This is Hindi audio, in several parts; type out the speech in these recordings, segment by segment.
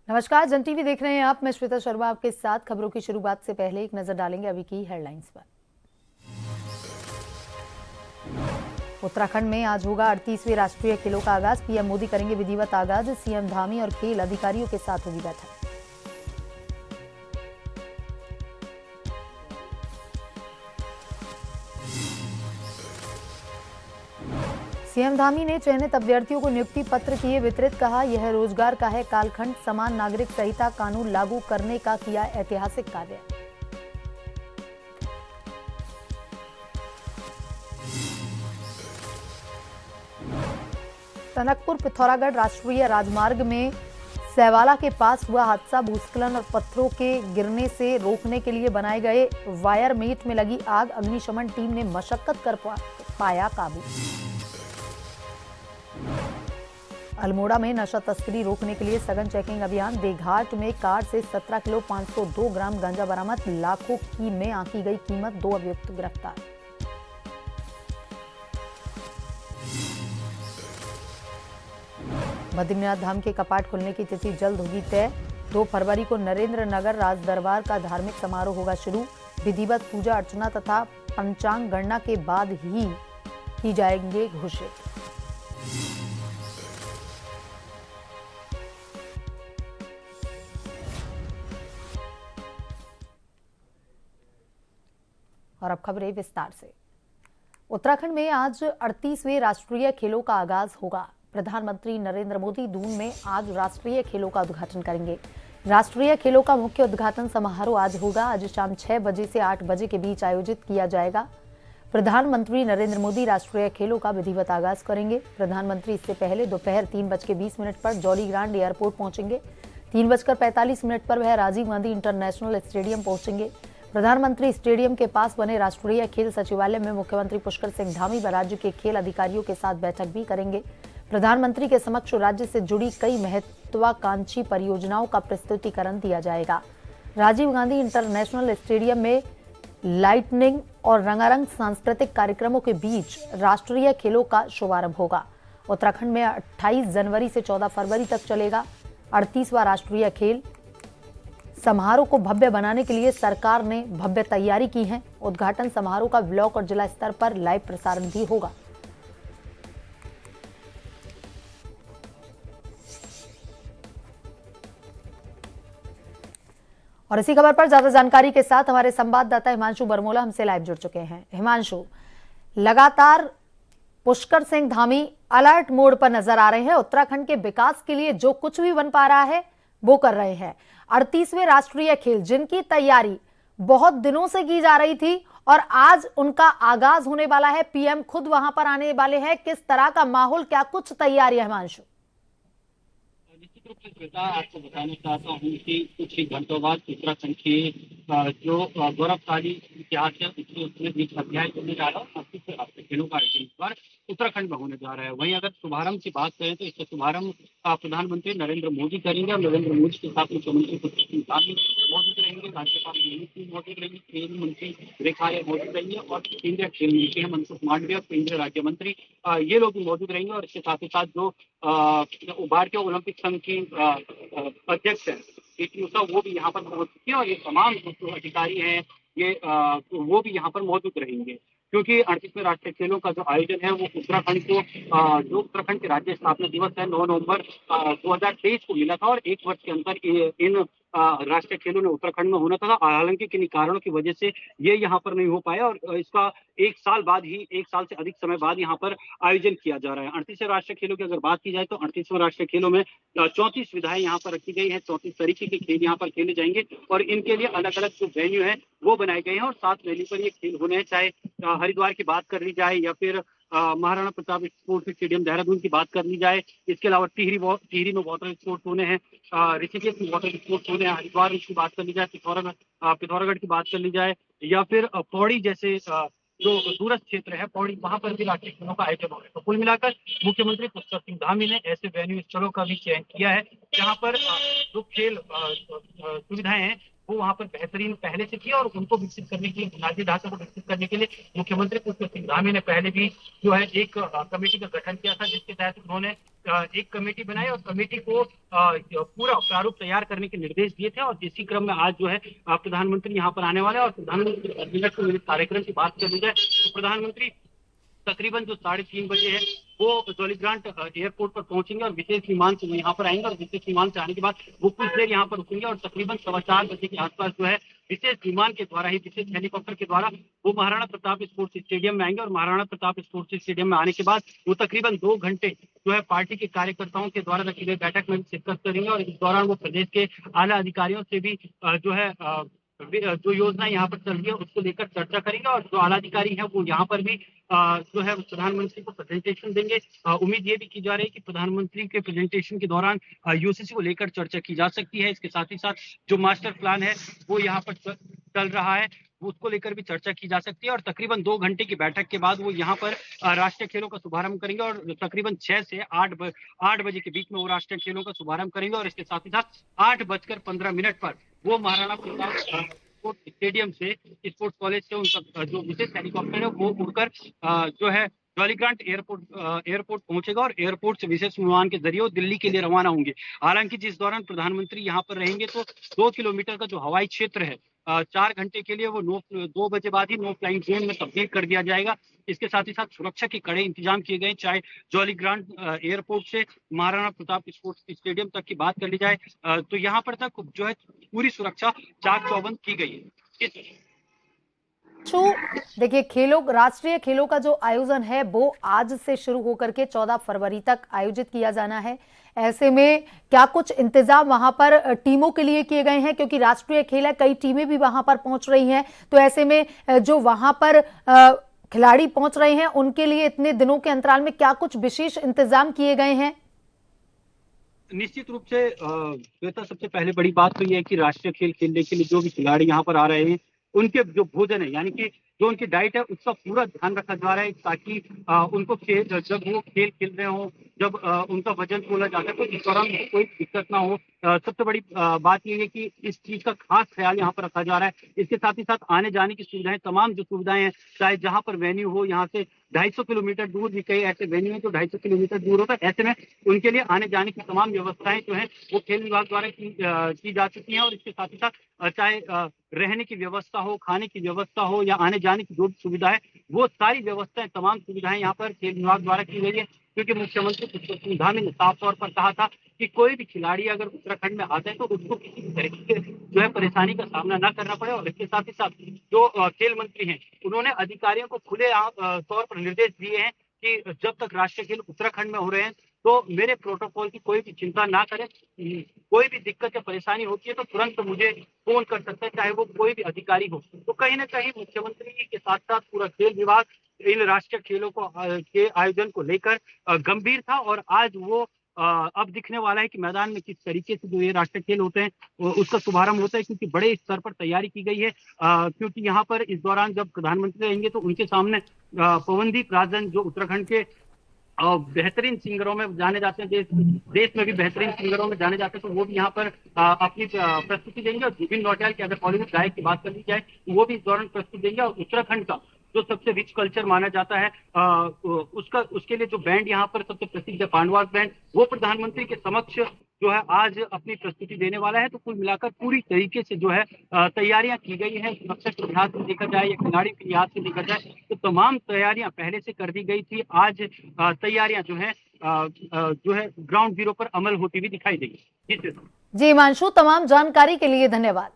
नमस्कार, जन टीवी देख रहे हैं आप। मैं श्वेता शर्मा आपके साथ। खबरों की शुरुआत से पहले एक नजर डालेंगे अभी की हेडलाइंस पर। उत्तराखंड में आज होगा 38वें राष्ट्रीय खेलों का आगाज। पीएम मोदी करेंगे विधिवत आगाज। सीएम धामी और खेल अधिकारियों के साथ होगी बैठक। सीएम धामी ने चयनित अभ्यर्थियों को नियुक्ति पत्र किए वितरित। कहा, यह रोजगार का है कालखंड। समान नागरिक संहिता कानून लागू करने का किया ऐतिहासिक कार्य। टनकपुर पिथौरागढ़ राष्ट्रीय राजमार्ग में सैवाला के पास हुआ हादसा। भूस्खलन और पत्थरों के गिरने से रोकने के लिए बनाए गए वायर मेट में लगी आग। अग्निशमन टीम ने मशक्कत कर पाया काबू। अल्मोड़ा में नशा तस्करी रोकने के लिए सघन चेकिंग अभियान। देघाट में कार से 17 किलो 502 ग्राम गांजा बरामद। लाखों की में आंकी गई कीमत। 2 अभियुक्त गिरफ्तार। बद्रीनाथ धाम के कपाट खुलने की तिथि जल्द होगी तय। 2 फरवरी को नरेंद्र नगर राज दरबार का धार्मिक समारोह होगा शुरू। विधिवत पूजा अर्चना तथा पंचांग गणना के बाद ही की जाएंगे घोषित। और अब खबरें विस्तार से। उत्तराखंड में आज 38वें राष्ट्रीय खेलों का आगाज होगा। प्रधानमंत्री नरेंद्र मोदी दून में आज राष्ट्रीय खेलों का उद्घाटन करेंगे। राष्ट्रीय खेलों का मुख्य उद्घाटन समारोह आज होगा। आज शाम 6 बजे से 8 बजे के बीच आयोजित किया जाएगा। प्रधानमंत्री नरेंद्र मोदी राष्ट्रीय खेलों का विधिवत आगाज करेंगे। प्रधानमंत्री इससे पहले दोपहर 3:20 पर जॉली ग्रांट एयरपोर्ट पहुंचेंगे। 3:45 पर वह राजीव गांधी इंटरनेशनल स्टेडियम पहुंचेंगे। प्रधानमंत्री स्टेडियम के पास बने राष्ट्रीय खेल सचिवालय में मुख्यमंत्री पुष्कर सिंह धामी व राज्य के खेल अधिकारियों के साथ बैठक भी करेंगे। प्रधानमंत्री के समक्ष राज्य से जुड़ी कई महत्वाकांक्षी परियोजनाओं का प्रस्तुतिकरण दिया जाएगा। राजीव गांधी इंटरनेशनल स्टेडियम में लाइटनिंग और रंगारंग सांस्कृतिक कार्यक्रमों के बीच राष्ट्रीय खेलों का शुभारंभ होगा। उत्तराखंड में 28 जनवरी से 14 फरवरी तक चलेगा 38वां राष्ट्रीय खेल समारोह को भव्य बनाने के लिए सरकार ने भव्य तैयारी की है। उद्घाटन समारोह का ब्लॉक और जिला स्तर पर लाइव प्रसारण भी होगा। और इसी खबर पर ज्यादा जानकारी के साथ हमारे संवाददाता हिमांशु बरमोला हमसे लाइव जुड़ चुके हैं। हिमांशु, लगातार पुष्कर सिंह धामी अलर्ट मोड पर नजर आ रहे हैं। उत्तराखंड के विकास के लिए जो कुछ भी बन पा रहा है वो कर रहे हैं। 38वें राष्ट्रीय खेल जिनकी तैयारी बहुत दिनों से की जा रही थी और आज उनका आगाज होने वाला है। पीएम खुद वहां पर आने वाले हैं। किस तरह का माहौल, क्या कुछ तैयारी है हिमांशु? निश्चित रूप से श्वेता, आपको बताना चाहता हूँ कि कुछ ही घंटों बाद उत्तराखंड के जो गौरवशाली इतिहास है उसमें बीच अध्याय होने जा रहा है। 38वें राष्ट्रीय खेलों का आयोजन इस बार उत्तराखंड में होने जा रहा है। वहीं अगर शुभारंभ की बात करें तो इसका शुभारंभ प्रधानमंत्री नरेंद्र मोदी करेंगे और नरेंद्र मोदी के साथ मुख्यमंत्री पुष्कर सिंह धामी मौजूद रहेंगे। राज्यपाल मौजूद रहेंगी, खेल मंत्री रेखा मौजूद रहेंगे और केंद्रीय खेल मंत्री हैं मनसुख मांडविया और केंद्रीय राज्य मंत्री ये लोग भी मौजूद रहेंगे। और इसके साथ ही साथ जो भारतीय ओलंपिक संघ की अध्यक्ष है पीटी उषा, वो भी यहाँ पर पहुंच चुके हैं और ये तमाम जो अधिकारी हैं ये वो भी यहाँ पर मौजूद रहेंगे। क्योंकि 38वें राष्ट्रीय खेलों का जो आयोजन है वो उत्तराखंड को जो उत्तराखंड के राज्य स्थापना दिवस है 9 नवंबर 2023 को मिला था और 1 वर्ष के अंदर इन राष्ट्रीय खेलों ने उत्तराखंड में होना था। हालांकि किन्हीं कारणों की वजह से ये यहाँ पर नहीं हो पाया और इसका 1 साल बाद ही 1 साल से अधिक समय बाद यहाँ पर आयोजन किया जा रहा है। 38वें राष्ट्रीय खेलों की अगर बात की जाए तो 38वें राष्ट्रीय खेलों में 34 सुविधाएं यहाँ पर रखी गई हैं। 34 तरीके के खेल यहाँ पर खेले जाएंगे और इनके लिए अलग अलग जो वेन्यू है वो बनाए गए हैं और 7 वेन्यू पर ये खेल होने हैं। चाहे हरिद्वार की बात कर ली जाए या फिर महाराणा प्रताप स्पोर्ट्स स्टेडियम देहरादून की बात कर ली जाए। इसके अलावा टिहरी में वाटर स्पोर्ट्स होने हैं, ऋषिकेश में वाटर स्पोर्ट्स होने हैं, हरिद्वार की बात कर ली जाए, पिथौरागढ़ की बात कर ली जाए या फिर पौड़ी जैसे जो दूरस्थ क्षेत्र है पौड़ी, वहां पर भी राष्ट्रीय खेलों का आयोजन हो रहा है। तो कुल मिलाकर मुख्यमंत्री पुष्कर सिंह धामी ने ऐसे वेन्यू स्थलों का भी चयन किया है जहां पर जो खेल सुविधाएं हैं वो वहां पर बेहतरीन पहले से किया, और उनको विकसित करने के लिए, बुनियादी ढांचे को विकसित करने के लिए मुख्यमंत्री पुष्कर सिंह धामी ने पहले भी जो है एक कमेटी का गठन किया था, जिसके तहत उन्होंने एक कमेटी बनाई और कमेटी को पूरा प्रारूप तैयार करने के निर्देश दिए थे। और इसी क्रम में आज जो है प्रधानमंत्री यहाँ पर आने वाले हैं। और प्रधानमंत्री कार्यक्रम की बात कर ली जाए तो प्रधानमंत्री तकरीबन जो 3:30 बजे है वो जॉली ग्रांट एयरपोर्ट पर पहुंचेंगे और विशेष विमान से वो यहाँ पर आएंगे, और विशेष विमान से आने के बाद वो कुछ देर यहाँ पर रुकेंगे और तकरीबन 4:15 बजे के आसपास जो है विशेष विमान के द्वारा ही, विशेष हेलीकॉप्टर के द्वारा वो महाराणा प्रताप स्पोर्ट्स स्टेडियम में आएंगे। और महाराणा प्रताप स्पोर्ट्स स्टेडियम में आने के बाद वो तकरीबन 2 घंटे जो है पार्टी के कार्यकर्ताओं के द्वारा रखी गई बैठक में शिरकत करेंगे। और इस दौरान वो प्रदेश के आला अधिकारियों से भी जो है जो योजना यहाँ पर चल रही है उसको लेकर चर्चा करेंगे। और जो आला अधिकारी है वो यहाँ पर भी जो है प्रधानमंत्री को प्रेजेंटेशन देंगे। उम्मीद ये भी की जा रही है कि प्रधानमंत्री के प्रेजेंटेशन के दौरान यूसीसी को लेकर चर्चा की जा सकती है। इसके साथ ही साथ जो मास्टर प्लान है वो यहाँ पर चल रहा है, उसको लेकर भी चर्चा की जा सकती है। और तकरीबन 2 घंटे की बैठक के बाद वो यहाँ पर राष्ट्रीय खेलों का शुभारंभ करेंगे, और तकरीबन 6 से 8 बजे के बीच में वो राष्ट्रीय खेलों का शुभारंभ करेंगे। और इसके साथ ही साथ 8:15 पर वो महाराणा प्रताप स्पोर्ट्स स्टेडियम से, स्पोर्ट्स कॉलेज से उनका जो विशेष हेलीकॉप्टर है वो उड़कर जो है जॉली ग्रांट एयरपोर्ट पहुंचेगा, और एयरपोर्ट से विशेष विमान के जरिए वो दिल्ली के लिए रवाना होंगे। हालांकि जिस दौरान प्रधानमंत्री यहाँ पर रहेंगे तो 2 किलोमीटर का जो हवाई क्षेत्र है 4 घंटे के लिए वो 2 बजे बाद ही नो फ्लाइंग जोन में तब्दील कर दिया जाएगा। इसके साथ ही साथ सुरक्षा के कड़े इंतजाम किए गए, चाहे जॉली ग्रांट एयरपोर्ट से महाराणा प्रताप स्पोर्ट्स स्टेडियम तक की बात कर ली जाए तो यहाँ पर तक जो है पूरी सुरक्षा चाक चौबंद की गई है। देखिए, राष्ट्रीय खेलों का जो आयोजन है वो आज से शुरू होकर के 14 फरवरी तक आयोजित किया जाना है। ऐसे में क्या कुछ इंतजाम वहां पर टीमों के लिए किए गए हैं, क्योंकि राष्ट्रीय खेल है, कई टीमें भी वहां पर पहुंच रही हैं, तो ऐसे में जो वहां पर खिलाड़ी पहुंच रहे हैं उनके लिए इतने दिनों के अंतराल में क्या कुछ विशेष इंतजाम किए गए हैं? निश्चित रूप से श्वेता, सबसे पहले बड़ी बात तो यह है कि राष्ट्रीय खेल खेलने के लिए जो भी खिलाड़ी यहाँ पर आ रहे हैं उनके जो भोजन है, यानी कि जो उनकी डाइट है उसका पूरा ध्यान रखा जा रहा है, ताकि उनको जब वो खेल खेल रहे हो, जब उनका वजन तोला जाता है तो इस दौरान कोई दिक्कत ना हो। सबसे बड़ी बात यह है कि इस चीज का खास ख्याल यहाँ पर रखा जा रहा है। इसके साथ ही साथ आने जाने की सुविधाएं, तमाम जो सुविधाएं हैं, चाहे जहाँ पर वेन्यू हो, यहाँ से 250 किलोमीटर दूर भी कई ऐसे वेन्यू है जो 250 किलोमीटर दूर होता है, ऐसे में उनके लिए आने जाने की तमाम व्यवस्थाएं जो है वो खेल विभाग द्वारा की जा चुकी हैं। और इसके साथ ही साथ चाहे रहने की व्यवस्था हो, खाने की व्यवस्था हो, या आने जाने की जो भी सुविधा है, वो सारी व्यवस्थाएं, तमाम सुविधाएं यहाँ पर खेल विभाग द्वारा की गई है। क्योंकि मुख्यमंत्री पुष्कर सिंह धामी ने साफ तौर पर कहा था कि कोई भी खिलाड़ी अगर उत्तराखंड में आता है तो उसको किसी भी तरीके से जो है परेशानी का सामना न करना पड़े। और इसके साथ ही साथ जो खेल मंत्री हैं उन्होंने अधिकारियों को खुले तौर पर निर्देश दिए हैं कि जब तक राष्ट्रीय खेल उत्तराखंड में हो रहे हैं तो मेरे प्रोटोकॉल की कोई भी चिंता ना करें। कोई भी दिक्कत या परेशानी होती है तो तुरंत मुझे फोन कर सकते हैं, चाहे वो कोई भी अधिकारी हो। तो कहीं ना कहीं मुख्यमंत्री के साथ साथ पूरा खेल विभाग इन राष्ट्रीय खेलों को के आयोजन को लेकर गंभीर था। और आज वो अब दिखने वाला है कि मैदान में किस तरीके से जो ये राष्ट्रीय खेल होते हैं उसका शुभारंभ होता है, क्योंकि बड़े स्तर पर तैयारी की गई है। क्योंकि यहाँ पर इस दौरान जब प्रधानमंत्री रहेंगे तो उनके सामने पवनदीप राजन जो उत्तराखंड के बेहतरीन सिंगरों में जाने जाते हैं, देश में भी बेहतरीन सिंगरों में जाने जाते हैं, तो वो भी यहाँ पर अपनी प्रस्तुति देंगे। और जुबिन नौटियाल की अगर बॉलीवुड गायक की बात कर ली जाए तो वो भी इस दौरान प्रस्तुति देंगे। और उत्तराखंड का जो सबसे रिच कल्चर माना जाता है उसके लिए जो बैंड यहाँ पर सबसे प्रसिद्ध है, पांडवास बैंड, वो प्रधानमंत्री के समक्ष जो है आज अपनी प्रस्तुति देने वाला है। तो कुल मिलाकर पूरी तरीके से जो है तैयारियां की गई है। सुरक्षा के लिहाज से देखा जाए या खिलाड़ी के लिहाज से देखा जाए तो तमाम तैयारियां पहले से कर दी गई थी। आज तैयारियां जो है ग्राउंड जीरो पर अमल होती हुई दिखाई देगी। जी हिमांशु, तमाम जानकारी के लिए धन्यवाद।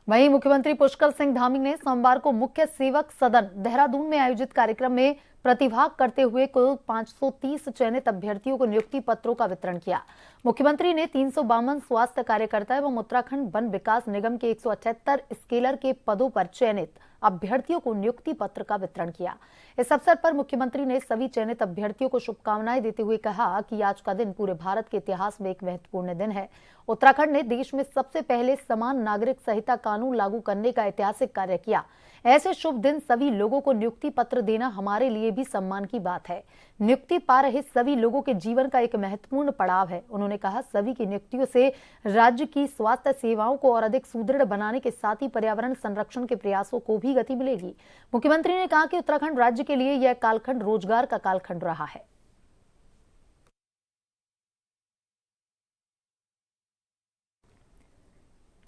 वहीं मुख्यमंत्री पुष्कर सिंह धामी ने सोमवार को मुख्य सेवक सदन देहरादून में आयोजित कार्यक्रम में प्रतिभाग करते हुए कुल 530 चयनित अभ्यर्थियों को नियुक्ति पत्रों का वितरण किया। मुख्यमंत्री ने 352 स्वास्थ्य कार्यकर्ता एवं उत्तराखंड वन विकास निगम के 178 स्केलर के पदों पर चयनित अभ्यर्थियों को नियुक्ति पत्र का वितरण किया। इस अवसर पर मुख्यमंत्री ने सभी चयनित अभ्यर्थियों को शुभकामनाएं देते हुए कहा कि आज का दिन पूरे भारत के इतिहास में एक महत्वपूर्ण दिन है। उत्तराखंड ने देश में सबसे पहले समान नागरिक संहिता कानून लागू करने का ऐतिहासिक कार्य किया। ऐसे शुभ दिन सभी लोगों को नियुक्ति पत्र देना हमारे लिए भी सम्मान की बात है। नियुक्ति पा रहे सभी लोगों के जीवन का एक महत्वपूर्ण पड़ाव है। उन्होंने कहा, सभी की नियुक्तियों से राज्य की स्वास्थ्य सेवाओं को और अधिक सुदृढ़ बनाने के साथ ही पर्यावरण संरक्षण के प्रयासों को भी गति मिलेगी। मुख्यमंत्री ने कहा कि उत्तराखंड राज्य के लिए यह कालखंड रोजगार का कालखंड रहा है।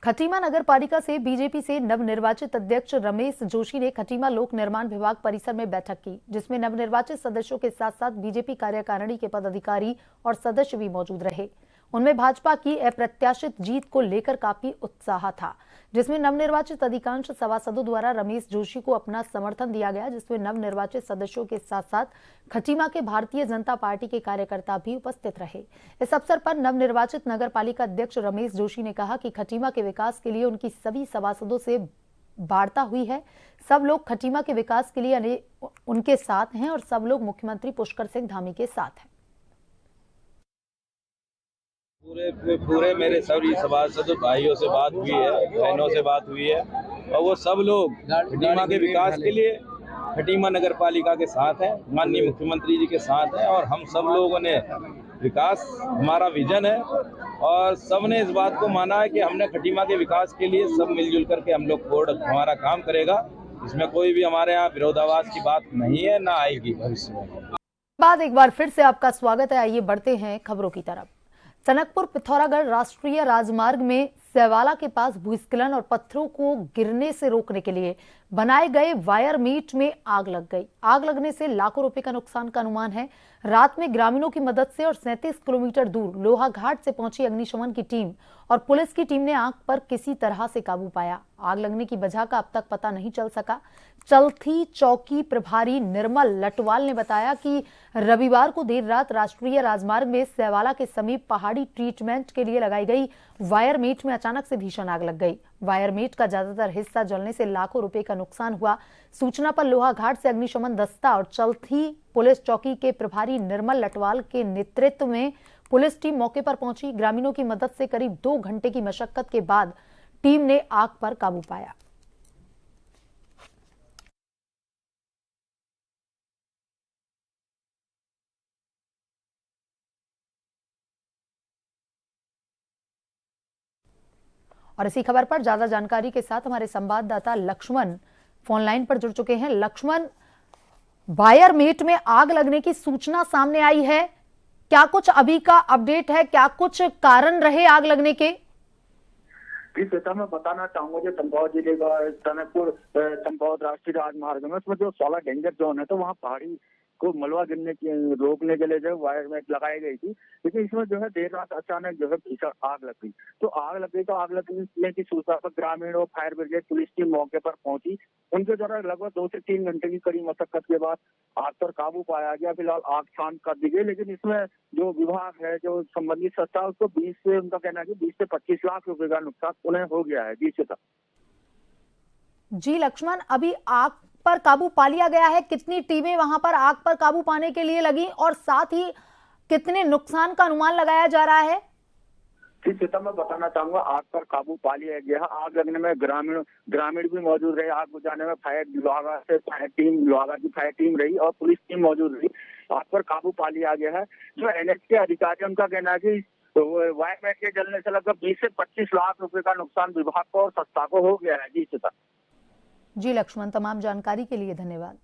खटीमा नगर पालिका से बीजेपी से नवनिर्वाचित अध्यक्ष रमेश जोशी ने खटीमा लोक निर्माण विभाग परिसर में बैठक की, जिसमें नवनिर्वाचित सदस्यों के साथ साथ बीजेपी कार्यकारिणी के पदाधिकारी और सदस्य भी मौजूद रहे। उनमें भाजपा की अप्रत्याशित जीत को लेकर काफी उत्साह था, जिसमें नवनिर्वाचित अधिकांश सभासदों द्वारा रमेश जोशी को अपना समर्थन दिया गया, जिसमें नवनिर्वाचित सदस्यों के साथ साथ खटीमा के भारतीय जनता पार्टी के कार्यकर्ता भी उपस्थित रहे। इस अवसर पर नवनिर्वाचित नगर पालिका अध्यक्ष रमेश जोशी ने कहा कि खटीमा के विकास के लिए उनकी सभी सभासदों से वार्ता हुई है। सब लोग खटीमा के विकास के लिए उनके साथ हैं और सब लोग मुख्यमंत्री पुष्कर सिंह धामी के साथ हैं। पूरे मेरे सभी सभासदों भाइयों से बात हुई है, बहनों से बात हुई है और वो सब लोग खटीमा के विकास के लिए खटीमा नगर पालिका के साथ हैं, माननीय मुख्यमंत्री जी के साथ हैं और हम सब लोगों ने विकास हमारा विजन है और सबने इस बात को माना है कि हमने खटीमा के विकास के लिए सब मिलजुल करके हम लोग हमारा काम करेगा। इसमें कोई भी हमारे यहाँ विरोधाभास की बात नहीं है, ना आएगी भविष्य में। बाद एक बार फिर से आपका स्वागत है। आइए बढ़ते हैं खबरों की तरफ। टनकपुर पिथौरागढ़ राष्ट्रीय राजमार्ग में सेवाला के पास भूस्खलन और पत्थरों को गिरने से रोकने के लिए बनाए गए वायर मीट में आग लग गई। आग लगने से लाखों रुपए का नुकसान का अनुमान है। रात में ग्रामीणों की मदद से और 37 किलोमीटर दूर लोहाघाट से पहुंची अग्निशमन की टीम और पुलिस की टीम ने आग पर किसी तरह से काबू पाया। आग लगने की वजह का अब तक पता नहीं चल सका। चलथी चौकी प्रभारी निर्मल लटवाल ने बताया कि रविवार को देर रात राष्ट्रीय राजमार्ग में सेवाला के समीप पहाड़ी ट्रीटमेंट के लिए लगाई गई वायर मीट में अचानक से भीषण आग लग गई। वायर मीट का ज्यादातर हिस्सा जलने से लाखों रुपए का नुकसान हुआ। सूचना पर लोहाघाट से अग्निशमन दस्ता और चलथी पुलिस चौकी के प्रभारी निर्मल लटवाल के नेतृत्व में पुलिस टीम मौके पर पहुंची। ग्रामीणों की मदद से करीब 2 घंटे की मशक्कत के बाद टीम ने आग पर काबू पाया। और इसी खबर पर ज्यादा जानकारी के साथ हमारे संवाददाता लक्ष्मण फोन लाइन पर जुड़ चुके हैं। लक्ष्मण, वायर मीट में आग लगने की सूचना सामने आई है, क्या कुछ अभी का अपडेट है? क्या कुछ कारण रहे आग लगने के? जी श्वेता, मैं बताना चाहूंगा जो चंपावत जिले का टनकपुर चंपावत राष्ट्रीय राजमार्ग में उसमें जो 16 डेंजर जोन है, तो वहाँ पहाड़ी को मलबा गिरने की रोकने के लिए जो वायर मेट लगाई गई थी, लेकिन इसमें जो है देर रात अचानक जो है भीषण आग लग गई। तो आग लगने की सूचना पर ग्रामीण और फायर ब्रिगेड पुलिस टीम मौके पर पहुंची। उनके द्वारा लगभग 2 से 3 घंटे की कड़ी मशक्कत के बाद आग पर काबू पाया गया। फिलहाल आग शांत कर दी गई, लेकिन इसमें जो विभाग है, जो संबंधित संस्था, उसको 20 से उनका कहना है कि 20 से 25 लाख रुपए का नुकसान उन्हें हो गया है। जी श्वेता। जी लक्ष्मण, अभी आग पर काबू पा लिया गया है? कितनी टीमें वहां पर आग पर काबू पाने के लिए लगी और साथ ही कितने नुकसान का अनुमान लगाया जा रहा है? जी श्वेता, मैं बताना चाहूंगा आग पर काबू पा लिया गया। आग लगने में ग्रामीण भी मौजूद रहे। आग बुझाने में लोहाघाट की फायर टीम रही और पुलिस टीम मौजूद रही। आग पर काबू पा लिया गया है। जो एनएच के अधिकारी, उनका कहना है कि वायर मेट के जलने से लगभग 20 से 25 लाख रुपए का नुकसान विभाग को और संस्था को हो गया है। जी श्वेता। जी लक्ष्मण, तमाम जानकारी के लिए धन्यवाद।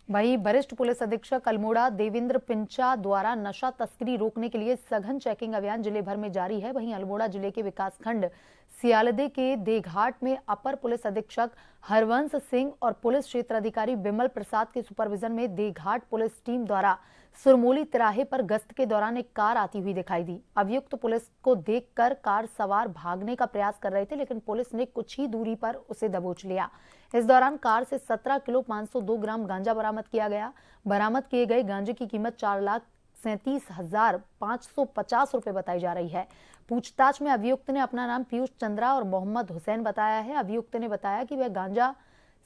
वहीं वरिष्ठ पुलिस अधीक्षक अल्मोड़ा देवेंद्र पिंचा द्वारा नशा तस्करी रोकने के लिए सघन चेकिंग अभियान जिले भर में जारी है। वहीं अल्मोड़ा जिले के विकासखंड सियालदे के देघाट में अपर पुलिस अधीक्षक हरवंश सिंह और पुलिस क्षेत्र अधिकारी विमल प्रसाद के सुपरविजन में देघाट पुलिस टीम द्वारा सुरमोली तिराहे पर गश्त के दौरान एक कार आती हुई दिखाई दी। अभियुक्त पुलिस को देखकर कार सवार भागने का प्रयास कर रहे थे, लेकिन पुलिस ने कुछ ही दूरी पर उसे दबोच लिया। इस दौरान कार से 17 किलो 502 ग्राम गांजा बरामद किया गया। बरामद किए गए गांजे की कीमत 4,37,550 रुपए बताई जा रही है। पूछताछ में अभियुक्त ने अपना नाम पीयूष चंद्रा और मोहम्मद हुसैन बताया है। अभियुक्त ने बताया कि वह गांजा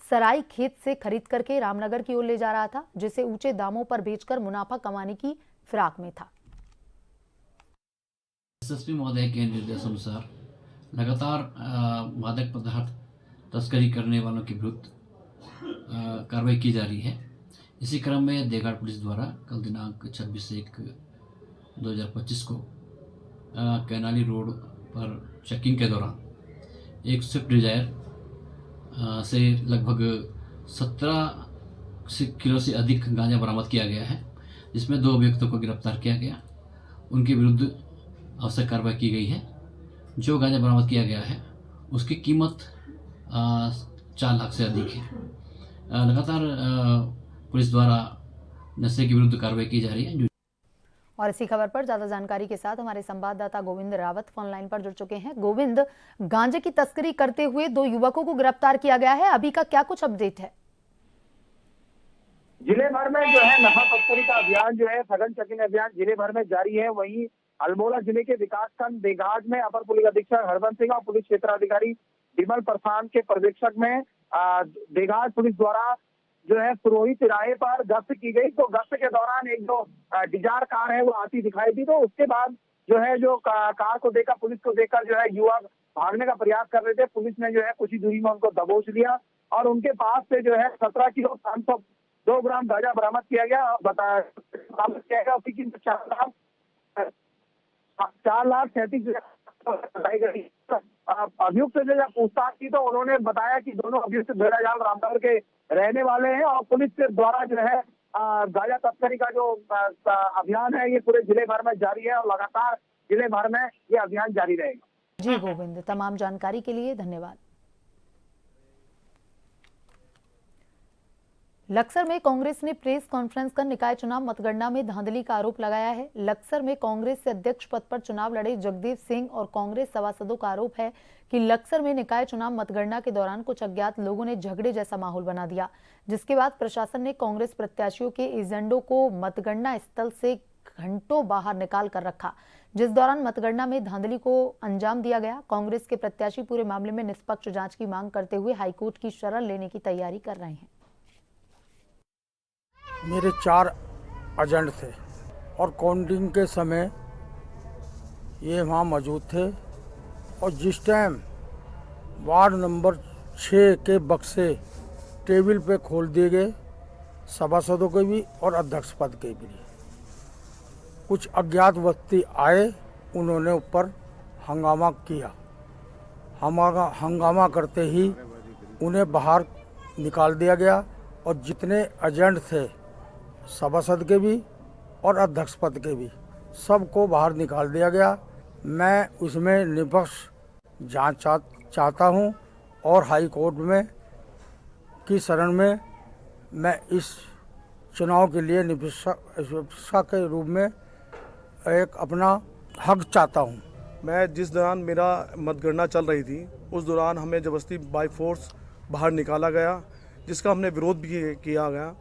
सराई खेत से खरीद करके रामनगर की ओर ले जा रहा था, जिसे ऊंचे दामों पर बेचकर मुनाफा कमाने की फिराक में था। एसएसपी महोदय के निर्देशानुसार लगातार मादक पदार्थ तस्करी करने वालों के विरुद्ध कार्रवाई की जा रही है। इसी क्रम में देगाड़ पुलिस द्वारा कल दिनांक 26/1/2025 को कैनाली रोड पर चेकिंग के दौरान एक स्विफ्ट डिजायर से लगभग 17 किलो से अधिक गांजा बरामद किया गया है, जिसमें 2 अभियुक्तों को गिरफ्तार किया गया। उनके विरुद्ध आवश्यक कार्रवाई की गई है। जो गांजा बरामद किया गया है उसकी कीमत 4 लाख से अधिक है। लगातार पुलिस द्वारा नशे के विरुद्ध कार्रवाई की जा रही है। और इसी खबर पर ज्यादा जानकारी के साथ हमारे संवाददाता गोविंद रावत फोन लाइन पर जुड़ चुके हैं। गोविंद, गांजे की तस्करी करते हुए 2 युवकों को गिरफ्तार किया गया है, अभी का क्या कुछ अपडेट है? जिले भर में जो है नशा तस्करी का अभियान जो है सघन चेकिंग अभियान जिले भर में जारी है। वहीं अल्मोड़ा जिले के विकासखंड देघाट में अपर पुलिस अधीक्षक हरबंस सिंह और पुलिस क्षेत्राधिकारी विमल प्रशांत के पर्यवेक्षक में देघाट पुलिस द्वारा जो है पुरोहित तिराहे पर गश्त की गई। तो गश्त के दौरान एक जो डिजायर कार है वो आती दिखाई दी। तो उसके बाद जो है जो कार को देखकर पुलिस को देखकर जो है युवक भागने का प्रयास कर रहे थे। पुलिस ने जो है कुछ ही दूरी में उनको दबोच लिया और उनके पास से जो है 17 किलो 502 ग्राम गांजा बरामद किया गया। उसी की 4,37,000 बताई गई। अभियुक्त से जब पूछताछ की तो उन्होंने बताया कि दोनों अभियुक्त भेड़ाजाल रामनगर के रहने वाले हैं और पुलिस के द्वारा जो है गांजा तस्करी का जो अभियान है ये पूरे जिले भर में जारी है और लगातार जिले भर में ये अभियान जारी रहेगा। जी गोविंद, तमाम जानकारी के लिए धन्यवाद। लक्सर में कांग्रेस ने प्रेस कॉन्फ्रेंस कर निकाय चुनाव मतगणना में धांधली का आरोप लगाया है। लक्सर में कांग्रेस से अध्यक्ष पद पर चुनाव लड़े जगदीप सिंह और कांग्रेस सभासदों का आरोप है कि लक्सर में निकाय चुनाव मतगणना के दौरान कुछ अज्ञात लोगों ने झगड़े जैसा माहौल बना दिया, जिसके बाद प्रशासन ने कांग्रेस प्रत्याशियों के एजेंडों को मतगणना स्थल से घंटों बाहर निकाल कर रखा, जिस दौरान मतगणना में धांधली को अंजाम दिया गया। कांग्रेस के प्रत्याशी पूरे मामले में निष्पक्ष जांच की मांग करते हुए हाईकोर्ट की शरण लेने की तैयारी कर रहे हैं। मेरे 4 एजेंट थे और काउंटिंग के समय ये वहाँ मौजूद थे और जिस टाइम वार्ड नंबर 6 के बक्से टेबल पे खोल दिए गए सभासदों के भी और अध्यक्ष पद के भी, कुछ अज्ञात व्यक्ति आए, उन्होंने ऊपर हंगामा किया। हंगामा करते ही उन्हें बाहर निकाल दिया गया और जितने एजेंट थे सभासद के भी और अध्यक्ष पद के भी सबको बाहर निकाल दिया गया। मैं उसमें निष्पक्ष जांच चाहता हूं और हाई कोर्ट में की शरण में मैं इस चुनाव के लिए निष्पक्ष के रूप में एक अपना हक चाहता हूं। मैं जिस दौरान मेरा मतगणना चल रही थी उस दौरान हमें जबरदस्ती बाय फोर्स बाहर निकाला गया, जिसका हमने विरोध भी किया गया,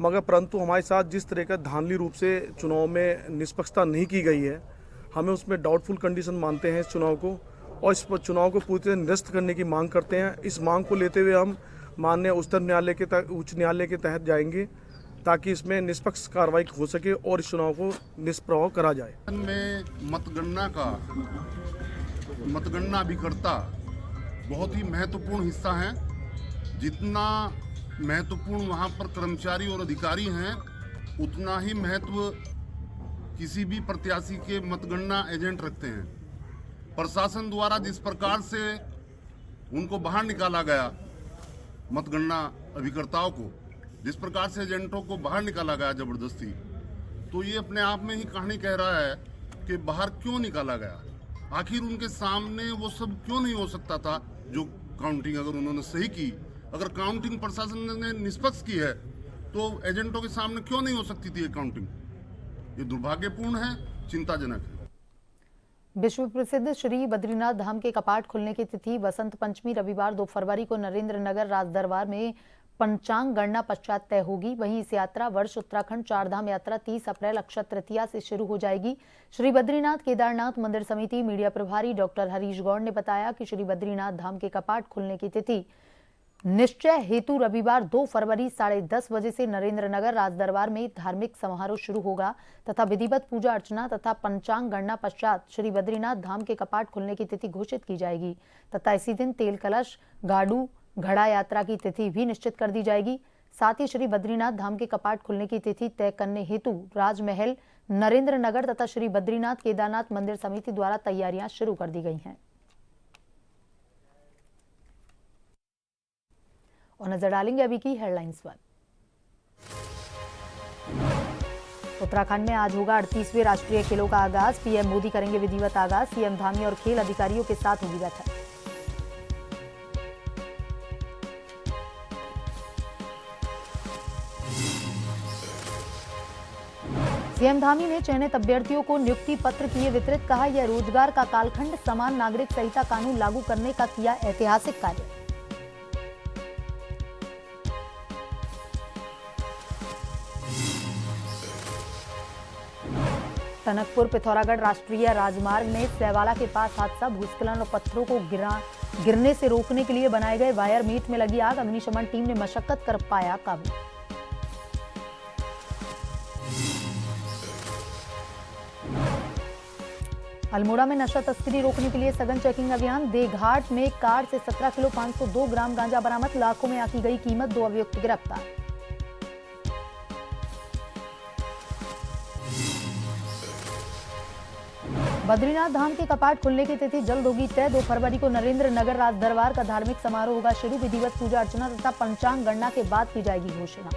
मगर परंतु हमारे साथ जिस तरह का धांधली रूप से चुनाव में निष्पक्षता नहीं की गई है, हमें उसमें डाउटफुल कंडीशन मानते हैं इस चुनाव को और इस चुनाव को पूरी तरह निरस्त करने की मांग करते हैं। इस मांग को लेते हुए हम माननीय उच्च न्यायालय के तहत जाएंगे ताकि इसमें निष्पक्ष कार्रवाई हो सके और इस चुनाव को निष्प्रभाव करा जाए। में मतगणना अभिकर्ता बहुत ही महत्वपूर्ण हिस्सा है। जितना महत्वपूर्ण वहाँ पर कर्मचारी और अधिकारी हैं, उतना ही महत्व किसी भी प्रत्याशी के मतगणना एजेंट रखते हैं। प्रशासन द्वारा जिस प्रकार से उनको बाहर निकाला गया, मतगणना अभिकर्ताओं को जिस प्रकार से एजेंटों को बाहर निकाला गया जबरदस्ती, तो ये अपने आप में ही कहानी कह रहा है कि बाहर क्यों निकाला गया। आखिर उनके सामने वो सब क्यों नहीं हो सकता था जो काउंटिंग अगर उन्होंने सही की, अगर काउंटिंग प्रशासन ने निष्पक्ष की है तो एजेंटों के सामने क्यों नहीं हो सकती थी ये काउंटिंग। ये दुर्भाग्यपूर्ण है, चिंताजनक है। विश्व प्रसिद्ध श्री बद्रीनाथ धाम के कपाट खुलने की तिथि बसंत पंचमी रविवार 2 फरवरी को नरेंद्र नगर राजदरबार में पंचांग गणना पश्चात तय होगी। वहीं इस यात्रा वर्ष उत्तराखंड चारधाम यात्रा 30 अप्रैल अक्षय तृतीया से शुरू हो जाएगी। श्री बद्रीनाथ केदारनाथ मंदिर समिति मीडिया प्रभारी डॉक्टर हरीश गौड़ ने बताया कि श्री बद्रीनाथ धाम के कपाट खुलने की तिथि निश्चय हेतु रविवार 2 फरवरी 10:30 बजे से नरेंद्रनगर राजदरबार में धार्मिक समारोह शुरू होगा तथा विधिवत पूजा अर्चना तथा पंचांग गणना पश्चात श्री बद्रीनाथ धाम के कपाट खुलने की तिथि घोषित की जाएगी तथा इसी दिन तेल कलश गाडू घड़ा यात्रा की तिथि भी निश्चित कर दी जाएगी। साथ ही श्री बद्रीनाथ धाम के कपाट खुलने की तिथि तय करने हेतु राजमहल, नरेंद्रनगर तथा श्री बद्रीनाथ केदारनाथ मंदिर समिति द्वारा तैयारियां शुरू कर दी गई हैं। और नजर डालेंगे अभी की हेडलाइंस पर। उत्तराखंड में आज होगा 38वें राष्ट्रीय खेलों का आगाज। पीएम मोदी करेंगे विधिवत आगाज। सीएम धामी और खेल अधिकारियों के साथ होगी बैठक। सीएम धामी ने चयनित अभ्यर्थियों को नियुक्ति पत्र किए वितरित। कहा, यह रोजगार का कालखंड, समान नागरिक संहिता कानून लागू करने का किया ऐतिहासिक कार्य। टनकपुर पिथौरागढ़ राष्ट्रीय राजमार्ग में सैवाला के पास हादसा। भूस्खलन और पत्थरों को गिरने से रोकने के लिए बनाए गए वायर मीट में लगी आग। अग्निशमन टीम ने मशक्कत कर पाया काबू। अल्मोड़ा में नशा तस्करी रोकने के लिए सघन चेकिंग अभियान। देघाट में कार से 17 किलो 502 ग्राम गांजा बरामद। लाखों में आंकी गई कीमत। 2 अभियुक्त गिरफ्तार। बद्रीनाथ धाम के कपाट खुलने की तिथि जल्द होगी तय। 2 फरवरी को नरेंद्रनगर राज दरबार का धार्मिक समारोह होगा शुरू। विधिवत पूजा अर्चना तथा पंचांग गणना के बाद की जाएगी घोषणा।